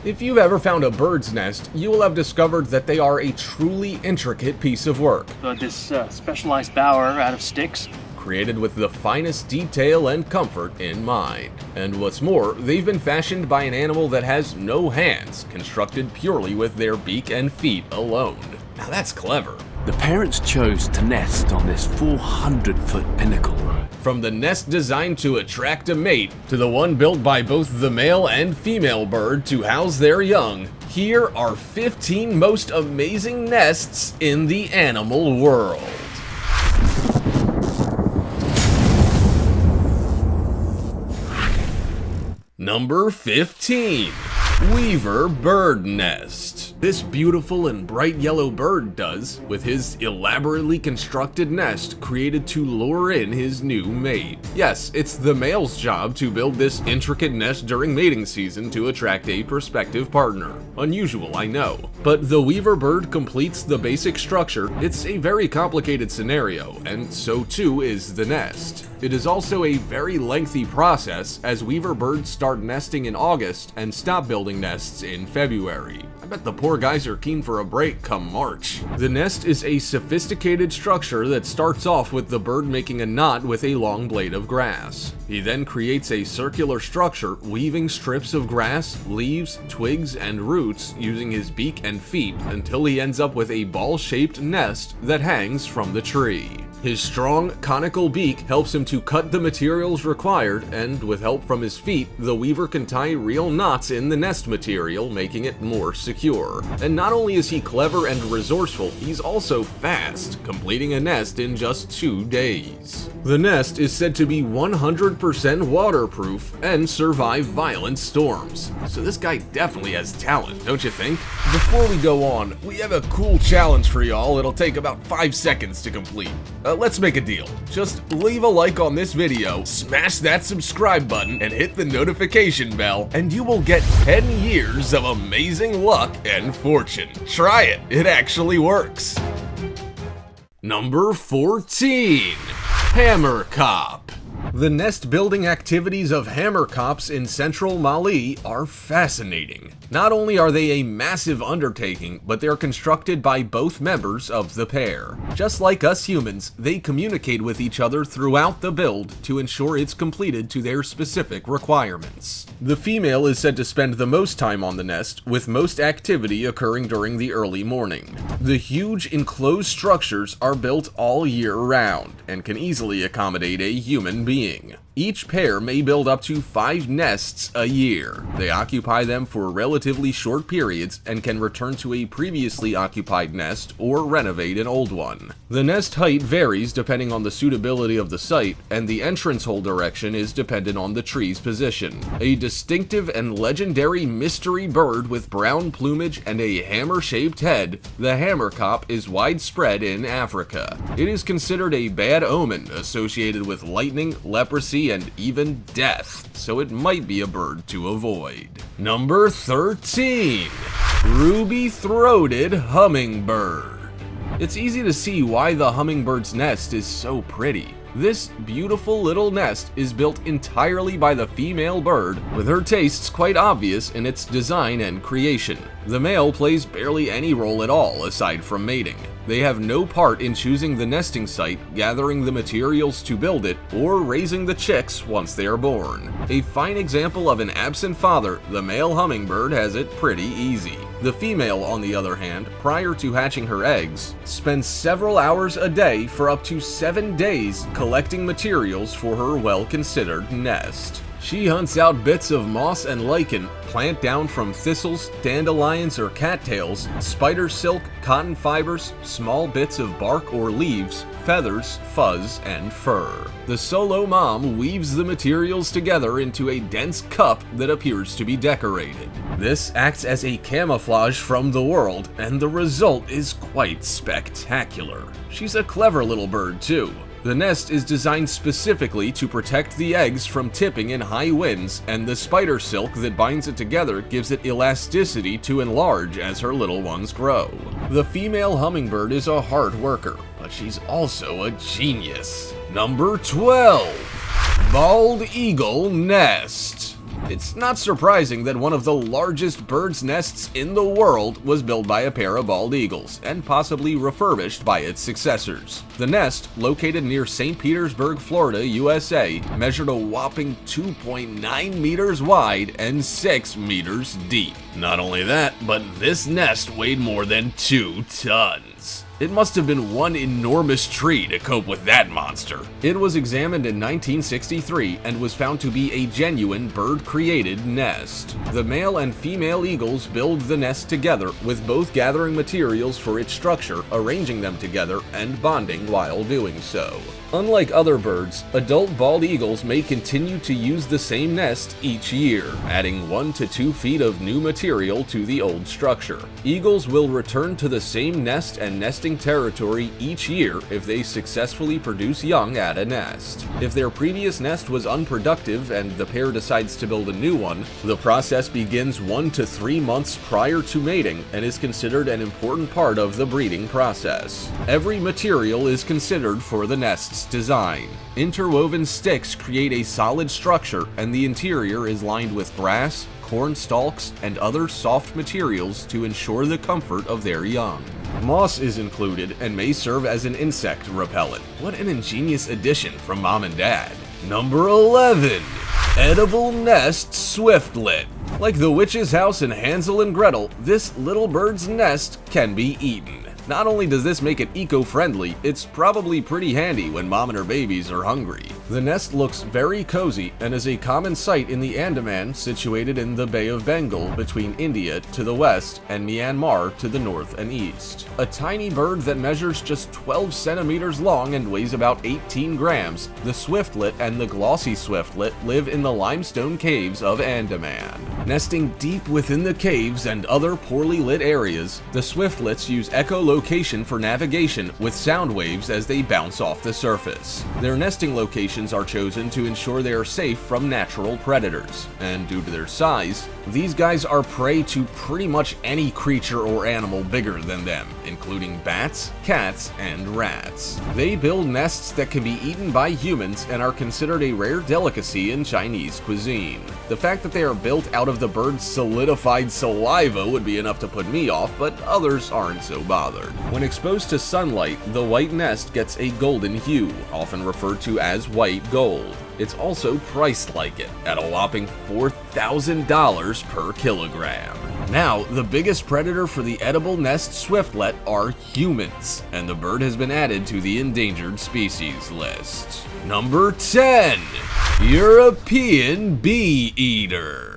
If you've ever found a bird's nest, you will have discovered that they are a truly intricate piece of work, This specialized bower out of sticks. created with the finest detail and comfort in mind. And what's more, they've been fashioned by an animal that has no hands, constructed purely with their beak and feet alone. Now that's clever. The parents chose to nest on this 400-foot pinnacle. From the nest designed to attract a mate, to the one built by both the male and female bird to house their young, here are 15 most amazing nests in the animal world. Number 15. Weaver Bird Nest. This beautiful and bright yellow bird does, with his elaborately constructed nest created to lure in his new mate. Yes, it's the male's job to build this intricate nest during mating season to attract a prospective partner. Unusual, I know. But the weaver bird completes the basic structure. It's a very complicated scenario, and so too is the nest. It is also a very lengthy process, as weaver birds start nesting in August and stop building nests in February. I bet the poor guys are keen for a break come March. The nest is a sophisticated structure that starts off with the bird making a knot with a long blade of grass. He then creates a circular structure, weaving strips of grass, leaves, twigs, and roots using his beak and feet until he ends up with a ball-shaped nest that hangs from the tree. His strong, conical beak helps him to cut the materials required, and with help from his feet, the weaver can tie real knots in the nest material, making it more secure. And not only is he clever and resourceful, he's also fast, completing a nest in just 2 days. The nest is said to be 100% waterproof and survive violent storms. So this guy definitely has talent, don't you think? Before we go on, we have a cool challenge for y'all. It'll take about 5 seconds to complete. Let's make a deal. Just leave a like on this video, smash that subscribe button, and hit the notification bell, and you will get 10 years of amazing luck and fortune. Try it, it actually works. Number 14. Hammerkop. The nest building activities of hammerkops in central Mali are fascinating. Not only are they a massive undertaking, but they're constructed by both members of the pair. Just like us humans, they communicate with each other throughout the build to ensure it's completed to their specific requirements. The female is said to spend the most time on the nest, with most activity occurring during the early morning. The huge enclosed structures are built all year round, and can easily accommodate a human being. Each pair may build up to 5 nests a year. They occupy them for relatively short periods and can return to a previously occupied nest or renovate an old one. The nest height varies depending on the suitability of the site, and the entrance hole direction is dependent on the tree's position. A distinctive and legendary mystery bird with brown plumage and a hammer-shaped head, the hammerkop is widespread in Africa. It is considered a bad omen associated with lightning, leprosy, and even death, so it might be a bird to avoid. Number 13. Ruby-throated hummingbird. It's easy to see why the hummingbird's nest is so pretty. This beautiful little nest is built entirely by the female bird, with her tastes quite obvious in its design and creation. The male plays barely any role at all aside from mating. They have no part in choosing the nesting site, gathering the materials to build it, or raising the chicks once they are born. A fine example of an absent father, the male hummingbird has it pretty easy. The female, on the other hand, prior to hatching her eggs, spends several hours a day for up to 7 days collecting materials for her well-considered nest. She hunts out bits of moss and lichen, plant down from thistles, dandelions, or cattails, spider silk, cotton fibers, small bits of bark or leaves, feathers, fuzz, and fur. The solo mom weaves the materials together into a dense cup that appears to be decorated. This acts as a camouflage from the world, and the result is quite spectacular. She's a clever little bird, too. The nest is designed specifically to protect the eggs from tipping in high winds, and the spider silk that binds it together gives it elasticity to enlarge as her little ones grow. The female hummingbird is a hard worker, but she's also a genius. Number 12. Bald Eagle Nest. It's not surprising that one of the largest bird's nests in the world was built by a pair of bald eagles, and possibly refurbished by its successors. The nest, located near St. Petersburg, Florida, USA, measured a whopping 2.9 meters wide and 6 meters deep. Not only that, but this nest weighed more than 2 tons. It must have been one enormous tree to cope with that monster. It was examined in 1963 and was found to be a genuine bird-created nest. The male and female eagles build the nest together, with both gathering materials for its structure, arranging them together, and bonding while doing so. Unlike other birds, adult bald eagles may continue to use the same nest each year, adding 1 to 2 feet of new material to the old structure. Eagles will return to the same nest and nesting territory each year if they successfully produce young at a nest. If their previous nest was unproductive and the pair decides to build a new one, the process begins 1 to 3 months prior to mating and is considered an important part of the breeding process. Every material is considered for the nest's design. Interwoven sticks create a solid structure, and the interior is lined with grass, corn stalks, and other soft materials to ensure the comfort of their young. Moss is included and may serve as an insect repellent. What an ingenious addition from Mom and Dad. Number 11. Edible Nest Swiftlet. Like the witch's house in Hansel and Gretel, this little bird's nest can be eaten. Not only does this make it eco-friendly, it's probably pretty handy when mom and her babies are hungry. The nest looks very cozy and is a common sight in the Andaman, situated in the Bay of Bengal between India to the west and Myanmar to the north and east. A tiny bird that measures just 12 centimeters long and weighs about 18 grams, the swiftlet and the glossy swiftlet live in the limestone caves of Andaman. Nesting deep within the caves and other poorly lit areas, the swiftlets use echolocation for navigation with sound waves as they bounce off the surface. Their nesting locations are chosen to ensure they are safe from natural predators, and due to their size, these guys are prey to pretty much any creature or animal bigger than them, including bats, cats, and rats. They build nests that can be eaten by humans and are considered a rare delicacy in Chinese cuisine. The fact that they are built out of the bird's solidified saliva would be enough to put me off, but others aren't so bothered. When exposed to sunlight, the white nest gets a golden hue, often referred to as white gold. It's also priced like it, at a whopping $4,000 per kilogram. Now, the biggest predator for the edible nest swiftlet are humans, and the bird has been added to the endangered species list. Number 10. European Bee Eater.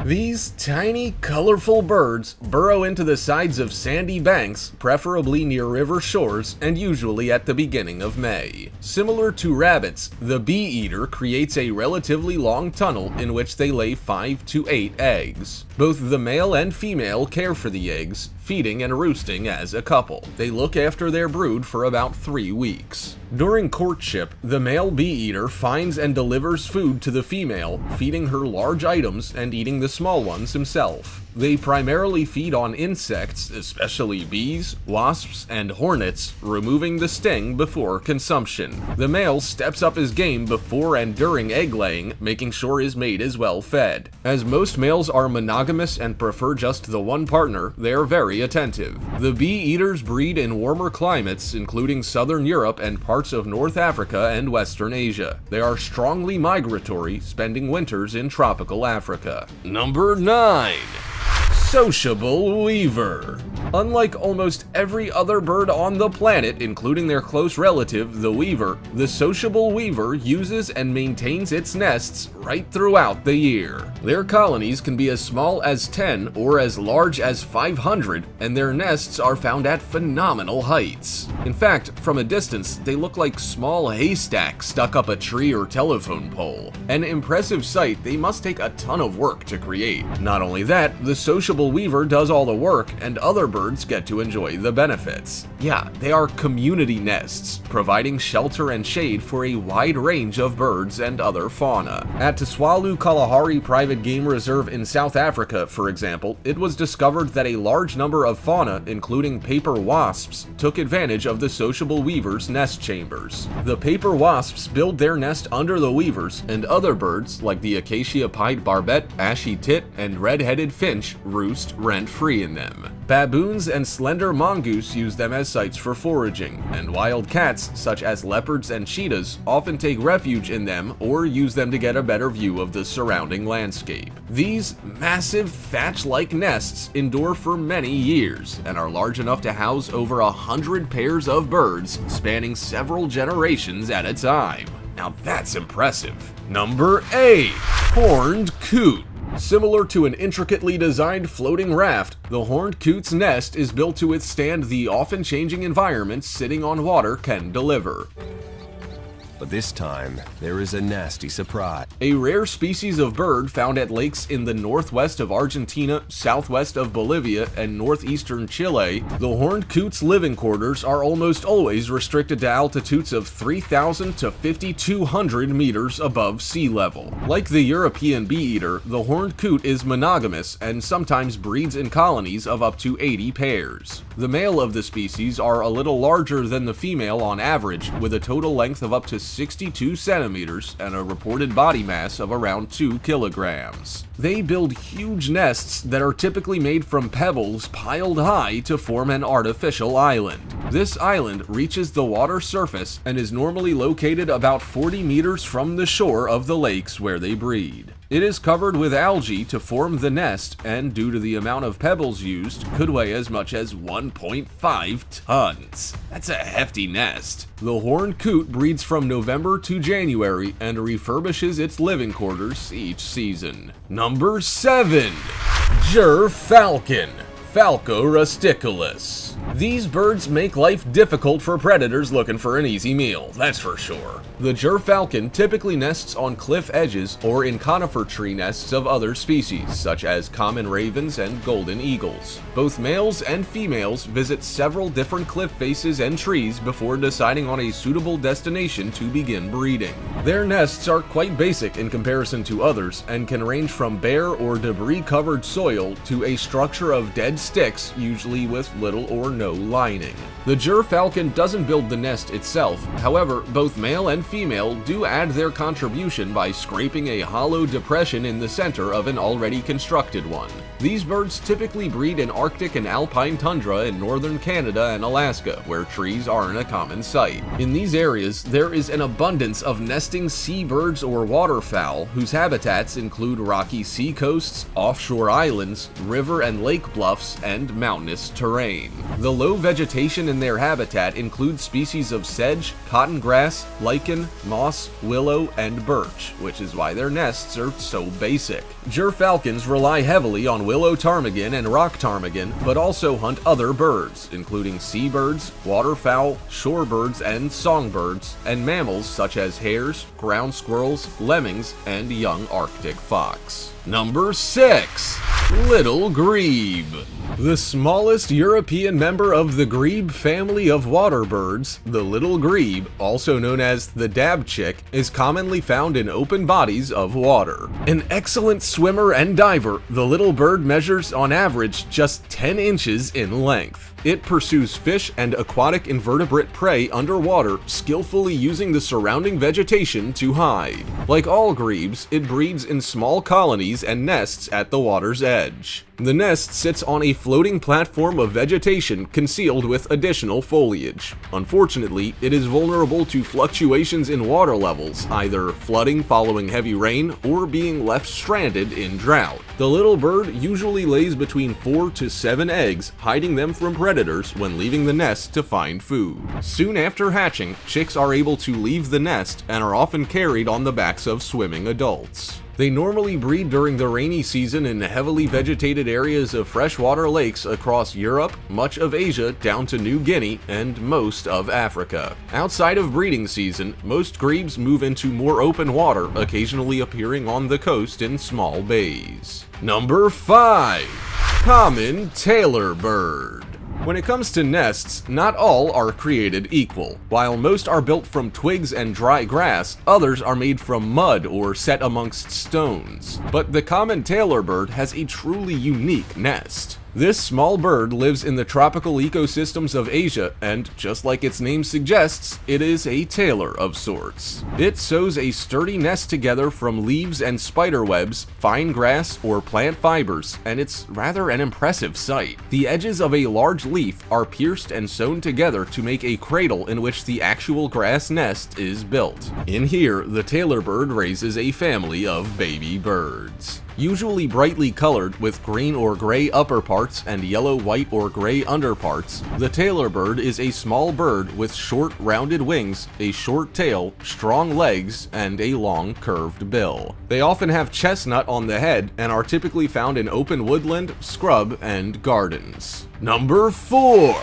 These tiny, colorful birds burrow into the sides of sandy banks, preferably near river shores, and usually at the beginning of May. Similar to rabbits, the bee eater creates a relatively long tunnel in which they lay 5 to 8 eggs. Both the male and female care for the eggs, feeding and roosting as a couple. They look after their brood for about 3 weeks. During courtship, the male bee eater finds and delivers food to the female, feeding her large items and eating the small ones himself. They primarily feed on insects, especially bees, wasps, and hornets, removing the sting before consumption. The male steps up his game before and during egg laying, making sure his mate is well fed. As most males are monogamous and prefer just the one partner, they are very attentive. The bee eaters breed in warmer climates, including southern Europe and parts of North Africa and Western Asia. They are strongly migratory, spending winters in tropical Africa. Number 9. Sociable Weaver. Unlike almost every other bird on the planet, including their close relative, the weaver, the sociable weaver uses and maintains its nests right throughout the year. Their colonies can be as small as 10 or as large as 500, and their nests are found at phenomenal heights. In fact, from a distance, they look like small haystacks stuck up a tree or telephone pole. An impressive sight they must take a ton of work to create. Not only that, the sociable sociable weaver does all the work, and other birds get to enjoy the benefits. Yeah, they are community nests, providing shelter and shade for a wide range of birds and other fauna. At Tswalu Kalahari Private Game Reserve in South Africa, for example, it was discovered that a large number of fauna, including paper wasps, took advantage of the sociable weaver's nest chambers. The paper wasps build their nest under the weavers, and other birds, like the acacia-pied barbet, ashy tit, and red-headed finch, roost rent-free in them. Baboons and slender mongoose use them as sites for foraging, and wild cats, such as leopards and cheetahs, often take refuge in them or use them to get a better view of the surrounding landscape. These massive thatch-like nests endure for many years and are large enough to house over 100 pairs of birds, spanning several generations at a time. Now that's impressive. Number 8. Horned Coot. Similar to an intricately designed floating raft, the horned coot's nest is built to withstand the often changing environments sitting on water can deliver. But this time, there is a nasty surprise. A rare species of bird found at lakes in the northwest of Argentina, southwest of Bolivia, and northeastern Chile, the horned coot's living quarters are almost always restricted to altitudes of 3,000 to 5,200 meters above sea level. Like the European bee-eater, the horned coot is monogamous and sometimes breeds in colonies of up to 80 pairs. The male of the species are a little larger than the female on average, with a total length of up to 62 centimeters and a reported body mass of around 2 kilograms. They build huge nests that are typically made from pebbles piled high to form an artificial island. This island reaches the water surface and is normally located about 40 meters from the shore of the lakes where they breed. It is covered with algae to form the nest, and due to the amount of pebbles used, could weigh as much as 1.5 tons. That's a hefty nest. The horned coot breeds from November to January and refurbishes its living quarters each season. Number 7. Gyrfalcon. Falco rusticulus. These birds make life difficult for predators looking for an easy meal, that's for sure. The gyrfalcon typically nests on cliff edges or in conifer tree nests of other species, such as common ravens and golden eagles. Both males and females visit several different cliff faces and trees before deciding on a suitable destination to begin breeding. Their nests are quite basic in comparison to others and can range from bare or debris-covered soil to a structure of dead sticks, usually with little or no lining. The gyrfalcon doesn't build the nest itself, however, both male and female do add their contribution by scraping a hollow depression in the center of an already constructed one. These birds typically breed in Arctic and alpine tundra in northern Canada and Alaska, where trees aren't a common sight. In these areas, there is an abundance of nesting seabirds or waterfowl whose habitats include rocky sea coasts, offshore islands, river and lake bluffs, and mountainous terrain. The low vegetation in their habitat includes species of sedge, cotton grass, lichen, moss, willow, and birch, which is why their nests are so basic. Gyrfalcons rely heavily on willow ptarmigan and rock ptarmigan, but also hunt other birds, including seabirds, waterfowl, shorebirds, and songbirds, and mammals such as hares, ground squirrels, lemmings, and young Arctic fox. Number 6. Little grebe. The smallest European member of the grebe family of water birds, the little grebe, also known as the dabchick, is commonly found in open bodies of water. An excellent swimmer and diver, the little bird measures on average just 10 inches in length. It pursues fish and aquatic invertebrate prey underwater, skillfully using the surrounding vegetation to hide. Like all grebes, it breeds in small colonies and nests at the water's edge. The nest sits on a floating platform of vegetation concealed with additional foliage. Unfortunately, it is vulnerable to fluctuations in water levels, either flooding following heavy rain or being left stranded in drought. The little bird usually lays between 4 to 7 eggs, hiding them from predators when leaving the nest to find food. Soon after hatching, chicks are able to leave the nest and are often carried on the backs of swimming adults. They normally breed during the rainy season in heavily vegetated areas of freshwater lakes across Europe, much of Asia down to New Guinea, and most of Africa. Outside of breeding season, most grebes move into more open water, occasionally appearing on the coast in small bays. Number 5. Common tailor bird. When it comes to nests, not all are created equal. While most are built from twigs and dry grass, others are made from mud or set amongst stones. But the common tailor bird has a truly unique nest. This small bird lives in the tropical ecosystems of Asia, and just like its name suggests, it is a tailor of sorts. It sews a sturdy nest together from leaves and spider webs, fine grass, or plant fibers, and it's rather an impressive sight. The edges of a large leaf are pierced and sewn together to make a cradle in which the actual grass nest is built. In here, the tailor bird raises a family of baby birds. Usually brightly colored with green or gray upper parts and yellow, white, or gray underparts, the tailor bird is a small bird with short, rounded wings, a short tail, strong legs, and a long, curved bill. They often have chestnut on the head and are typically found in open woodland, scrub, and gardens. Number 4.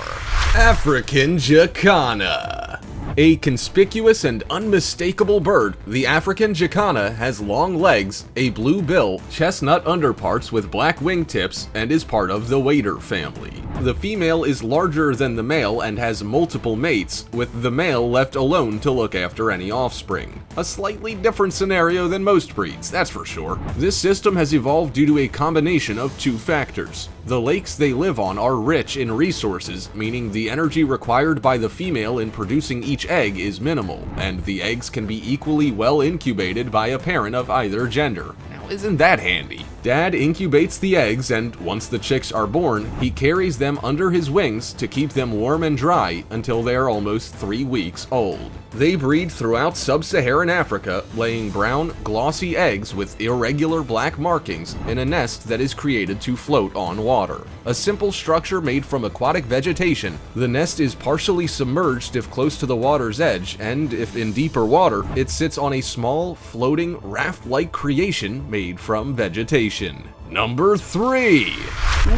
African Jacana. A conspicuous and unmistakable bird, the African jacana has long legs, a blue bill, chestnut underparts with black wingtips, and is part of the wader family. The female is larger than the male and has multiple mates, with the male left alone to look after any offspring. A slightly different scenario than most breeds, that's for sure. This system has evolved due to a combination of two factors. The lakes they live on are rich in resources, meaning the energy required by the female in producing each egg is minimal, and the eggs can be equally well incubated by a parent of either gender. Now, isn't that handy? Dad incubates the eggs, and once the chicks are born, he carries them under his wings to keep them warm and dry until they are almost 3 weeks old. They breed throughout sub-Saharan Africa, laying brown, glossy eggs with irregular black markings in a nest that is created to float on water. A simple structure made from aquatic vegetation, the nest is partially submerged if close to the water's edge, and if in deeper water, it sits on a small, floating, raft-like creation made from vegetation. Number 3.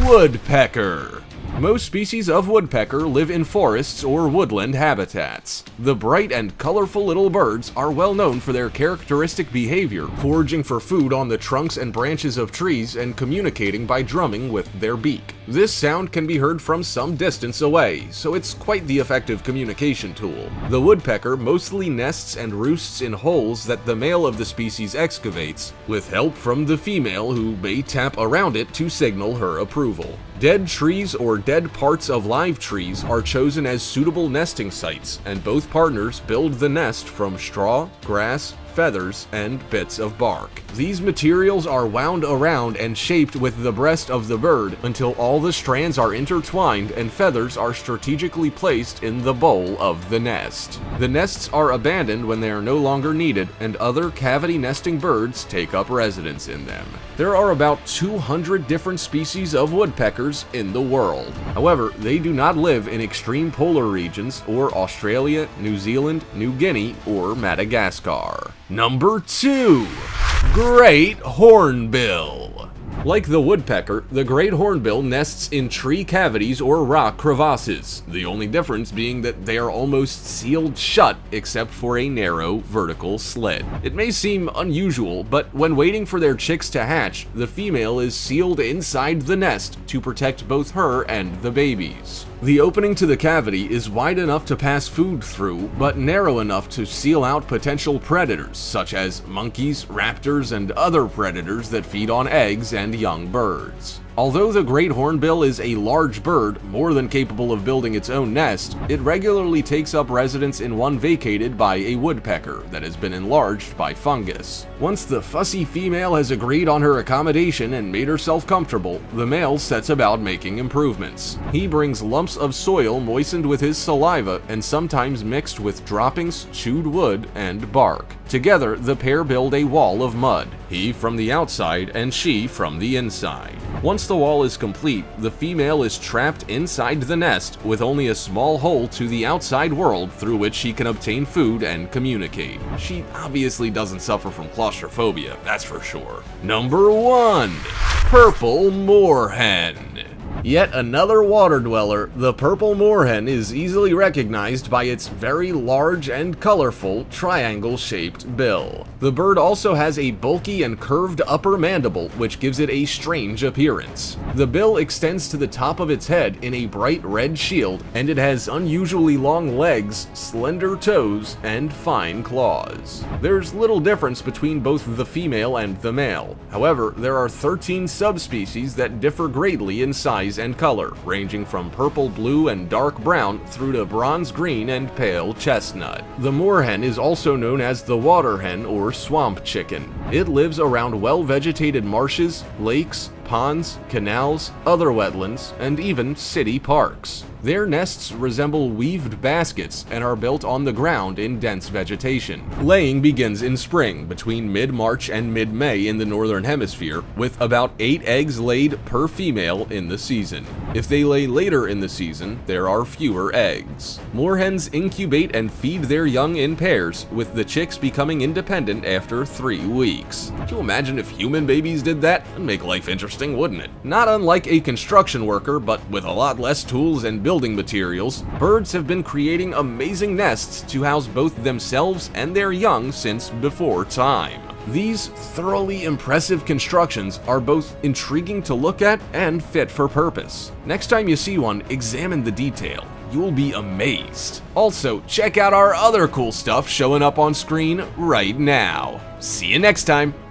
Woodpecker. Most species of woodpecker live in forests or woodland habitats. The bright and colorful little birds are well known for their characteristic behavior, foraging for food on the trunks and branches of trees and communicating by drumming with their beak. This sound can be heard from some distance away, so it's quite the effective communication tool. The woodpecker mostly nests and roosts in holes that the male of the species excavates, with help from the female who may tap around it to signal her approval. Dead trees or dead parts of live trees are chosen as suitable nesting sites, and both partners build the nest from straw, grass, feathers, and bits of bark. These materials are wound around and shaped with the breast of the bird until all the strands are intertwined and feathers are strategically placed in the bowl of the nest. The nests are abandoned when they are no longer needed, and other cavity nesting birds take up residence in them. There are about 200 different species of woodpeckers in the world. However, they do not live in extreme polar regions or Australia, New Zealand, New Guinea, or Madagascar. Number 2. Great Hornbill. Like the woodpecker, the great hornbill nests in tree cavities or rock crevasses, the only difference being that they are almost sealed shut except for a narrow vertical slit. It may seem unusual, but when waiting for their chicks to hatch, the female is sealed inside the nest to protect both her and the babies. The opening to the cavity is wide enough to pass food through, but narrow enough to seal out potential predators, such as monkeys, raptors, and other predators that feed on eggs and young birds. Although the great hornbill is a large bird, more than capable of building its own nest, it regularly takes up residence in one vacated by a woodpecker that has been enlarged by fungus. Once the fussy female has agreed on her accommodation and made herself comfortable, the male sets about making improvements. He brings lumps of soil moistened with his saliva and sometimes mixed with droppings, chewed wood, and bark. Together, the pair build a wall of mud, he from the outside and she from the inside. Once the wall is complete, the female is trapped inside the nest with only a small hole to the outside world through which she can obtain food and communicate. She obviously doesn't suffer from claustrophobia, that's for sure. Number 1. Purple Moorhen. Yet another water dweller, the purple moorhen is easily recognized by its very large and colorful triangle-shaped bill. The bird also has a bulky and curved upper mandible, which gives it a strange appearance. The bill extends to the top of its head in a bright red shield, and it has unusually long legs, slender toes, and fine claws. There's little difference between both the female and the male. However, there are 13 subspecies that differ greatly in size and color, ranging from purple, blue, and dark brown through to bronze green and pale chestnut. The moorhen is also known as the water hen or swamp chicken. It lives around well-vegetated marshes, lakes, ponds, canals, other wetlands, and even city parks. Their nests resemble weaved baskets and are built on the ground in dense vegetation. Laying begins in spring, between mid-March and mid-May in the northern hemisphere, with about 8 eggs laid per female in the season. If they lay later in the season, there are fewer eggs. Moorhens incubate and feed their young in pairs, with the chicks becoming independent after 3 weeks. Can you imagine if human babies did that? That'd make life interesting, wouldn't it? Not unlike a construction worker, but with a lot less tools and building materials, birds have been creating amazing nests to house both themselves and their young since before time. These thoroughly impressive constructions are both intriguing to look at and fit for purpose. Next time you see one, examine the detail. You'll be amazed. Also, check out our other cool stuff showing up on screen right now. See you next time!